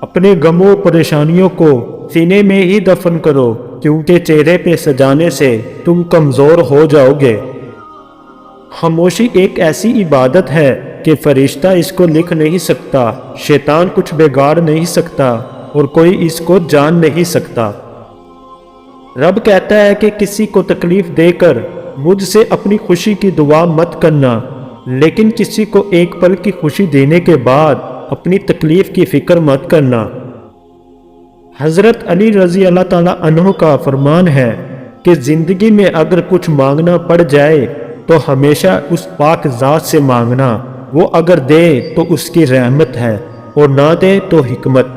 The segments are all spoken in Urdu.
اپنے غموں پریشانیوں کو سینے میں ہی دفن کرو، کیونکہ چہرے پہ سجانے سے تم کمزور ہو جاؤ گے۔ خاموشی ایک ایسی عبادت ہے کہ فرشتہ اس کو لکھ نہیں سکتا، شیطان کچھ بگاڑ نہیں سکتا، اور کوئی اس کو جان نہیں سکتا۔ رب کہتا ہے کہ کسی کو تکلیف دے کر مجھ سے اپنی خوشی کی دعا مت کرنا، لیکن کسی کو ایک پل کی خوشی دینے کے بعد اپنی تکلیف کی فکر مت کرنا۔ حضرت علی رضی اللہ تعالیٰ عنہ کا فرمان ہے کہ زندگی میں اگر کچھ مانگنا پڑ جائے تو ہمیشہ اس پاک ذات سے مانگنا، وہ اگر دے تو اس کی رحمت ہے اور نہ دے تو حکمت۔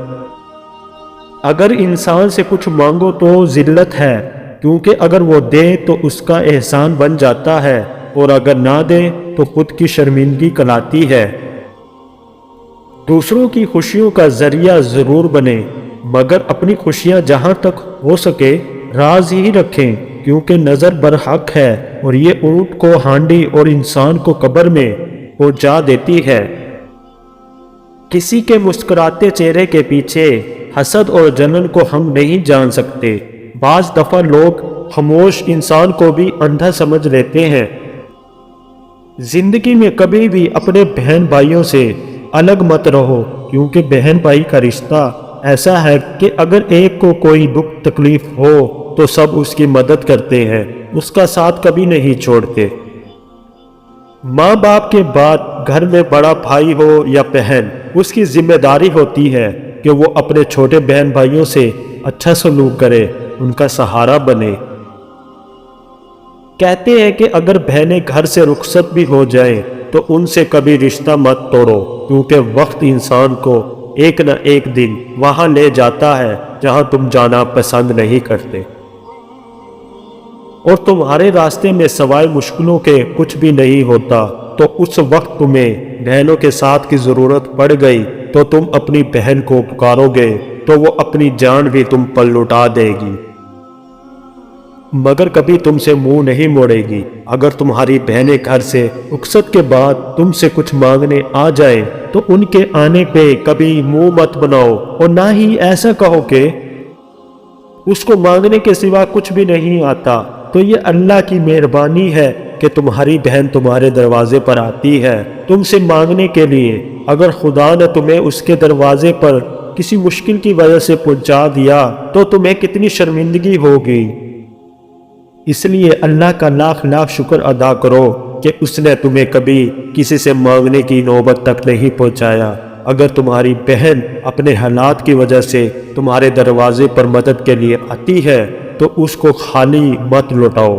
اگر انسان سے کچھ مانگو تو ذلت ہے، کیونکہ اگر وہ دے تو اس کا احسان بن جاتا ہے، اور اگر نہ دے تو خود کی شرمندگی کہلاتی ہے۔ دوسروں کی خوشیوں کا ذریعہ ضرور بنے، مگر اپنی خوشیاں جہاں تک ہو سکے راز ہی رکھیں، کیونکہ نظر برحق ہے اور یہ اونٹ کو ہانڈی اور انسان کو قبر میں پہنچا دیتی ہے۔ کسی کے مسکراتے چہرے کے پیچھے حسد اور جلن کو ہم نہیں جان سکتے۔ بعض دفعہ لوگ خاموش انسان کو بھی اندھا سمجھ لیتے ہیں۔ زندگی میں کبھی بھی اپنے بہن بھائیوں سے الگ مت رہو، کیونکہ بہن بھائی کا رشتہ ایسا ہے کہ اگر ایک کو کوئی دکھ تکلیف ہو تو سب اس کی مدد کرتے ہیں، اس کا ساتھ کبھی نہیں چھوڑتے۔ ماں باپ کے بعد گھر میں بڑا بھائی ہو یا بہن، اس کی ذمہ داری ہوتی ہے کہ وہ اپنے چھوٹے بہن بھائیوں سے اچھا سلوک کرے، ان کا سہارا بنے۔ کہتے ہیں کہ اگر بہنیں گھر سے رخصت بھی ہو جائیں تو ان سے کبھی رشتہ مت توڑو، کیونکہ وقت انسان کو ایک نہ ایک دن وہاں لے جاتا ہے جہاں تم جانا پسند نہیں کرتے، اور تمہارے راستے میں سوائے مشکلوں کے کچھ بھی نہیں ہوتا۔ تو اس وقت تمہیں بہنوں کے ساتھ کی ضرورت پڑ گئی تو تم اپنی بہن کو پکارو گے تو وہ اپنی جان بھی تم پر لٹا دے گی، مگر کبھی تم سے منہ نہیں موڑے گی۔ اگر تمہاری بہنیں گھر سے رخصت کے بعد تم سے کچھ مانگنے آ جائیں تو ان کے آنے پہ کبھی منہ مت بناؤ، اور نہ ہی ایسا کہو کہ اس کو مانگنے کے سوا کچھ بھی نہیں آتا۔ تو یہ اللہ کی مہربانی ہے کہ تمہاری بہن تمہارے دروازے پر آتی ہے تم سے مانگنے کے لیے۔ اگر خدا نے تمہیں اس کے دروازے پر کسی مشکل کی وجہ سے پہنچا دیا تو تمہیں کتنی شرمندگی ہوگی۔ اس لیے اللہ کا لاکھ لاکھ شکر ادا کرو کہ اس نے تمہیں کبھی کسی سے مانگنے کی نوبت تک نہیں پہنچایا۔ اگر تمہاری بہن اپنے حالات کی وجہ سے تمہارے دروازے پر مدد کے لیے آتی ہے تو اس کو خالی مت لوٹاؤ۔